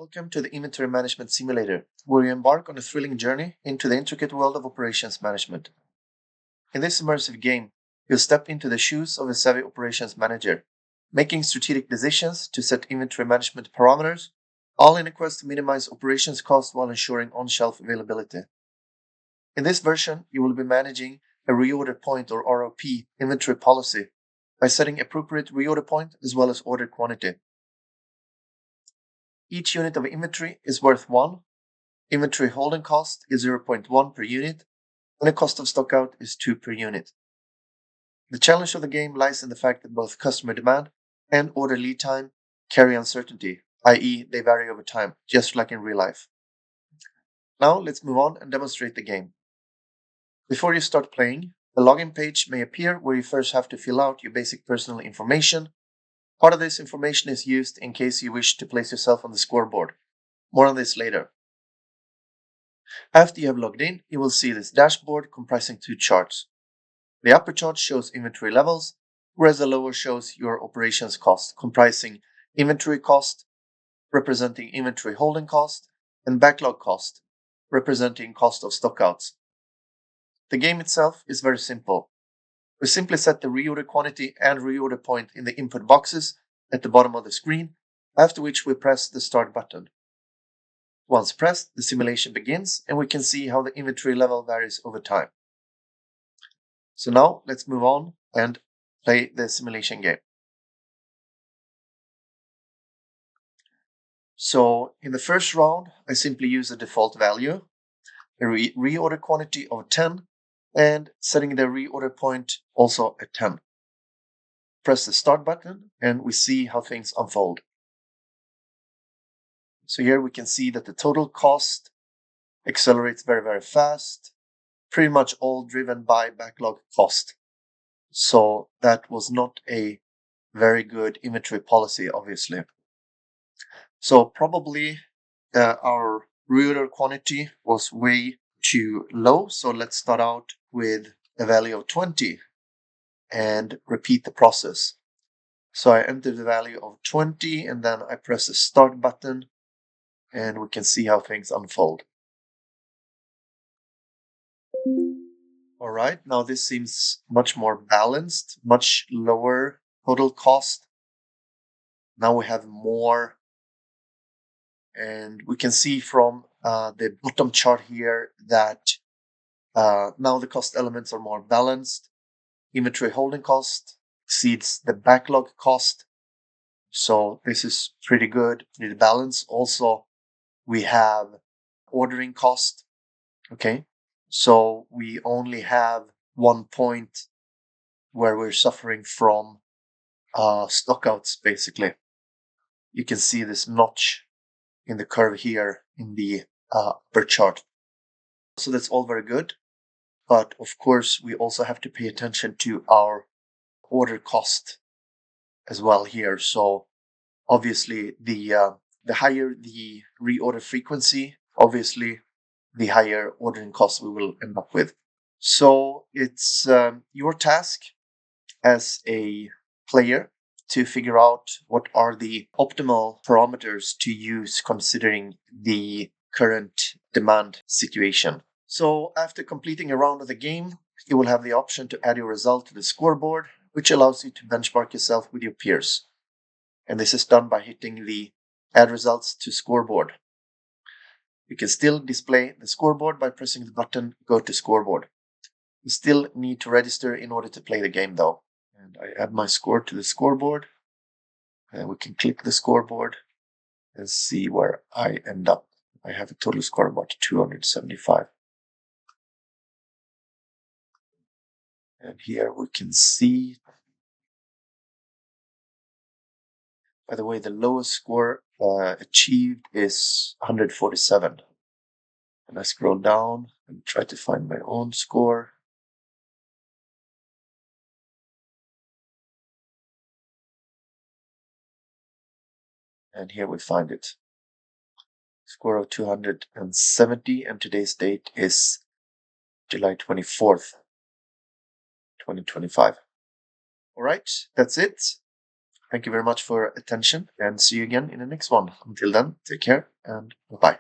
Welcome to the Inventory Management Simulator, where you embark on a thrilling journey into the intricate world of operations management. In this immersive game, you'll step into the shoes of a savvy operations manager, making strategic decisions to set inventory management parameters, all in a quest to minimize operations costs while ensuring on-shelf availability. In this version, you will be managing a reorder point or ROP inventory policy by setting appropriate reorder point as well as order quantity. Each unit of inventory is worth 1, inventory holding cost is 0.1 per unit, and the cost of stockout is 2 per unit. The challenge of the game lies in the fact that both customer demand and order lead time carry uncertainty, i.e. they vary over time, just like in real life. Now let's move on and demonstrate the game. Before you start playing, a login page may appear where you first have to fill out your basic personal information. Part of this information is used in case you wish to place yourself on the scoreboard. More on this later. After you have logged in, you will see this dashboard comprising 2 charts. The upper chart shows inventory levels, whereas the lower shows your operations cost, comprising inventory cost, representing inventory holding cost, and backlog cost, representing cost of stockouts. The game itself is very simple. We simply set the reorder quantity and reorder point in the input boxes at the bottom of the screen, after which we press the start button. Once pressed, the simulation begins and we can see how the inventory level varies over time. So now let's move on and play the simulation game. So in the first round, I simply use a default value, a reorder quantity of 10, and setting the reorder point also at 10. Press the start button and we see how things unfold. So here we can see that the total cost accelerates very, very fast, pretty much all driven by backlog cost. So that was not a very good inventory policy, obviously. So probably our reorder quantity was way too low. So let's start out with a value of 20 and repeat the process. So I enter the value of 20 and then I press the start button and we can see how things unfold. All right, now this seems much more balanced, much lower total cost. Now we have more, and we can see from the bottom chart here that now the cost elements are more balanced. Inventory holding cost exceeds the backlog cost. So this is pretty good, pretty balanced. Also, we have ordering cost. Okay, so we only have one point where we're suffering from stockouts, basically. You can see this notch in the curve here in the upper chart. So that's all very good. But of course, we also have to pay attention to our order cost as well here. So obviously, the higher the reorder frequency, obviously, the higher ordering cost we will end up with. So it's your task as a player to figure out what are the optimal parameters to use considering the current demand situation. So after completing a round of the game, you will have the option to add your result to the scoreboard, which allows you to benchmark yourself with your peers. And this is done by hitting the Add Results to Scoreboard. You can still display the scoreboard by pressing the button Go to Scoreboard. You still need to register in order to play the game though. And I add my score to the scoreboard. And we can click the scoreboard and see where I end up. I have a total score of about 275. And here we can see, by the way, the lowest score achieved is 147. And I scroll down and try to find my own score. And here we find it. Score of 270, and today's date is July 24th, 2025. All right, that's it. Thank you very much for attention and see you again in the next one. Until then, take care. and bye.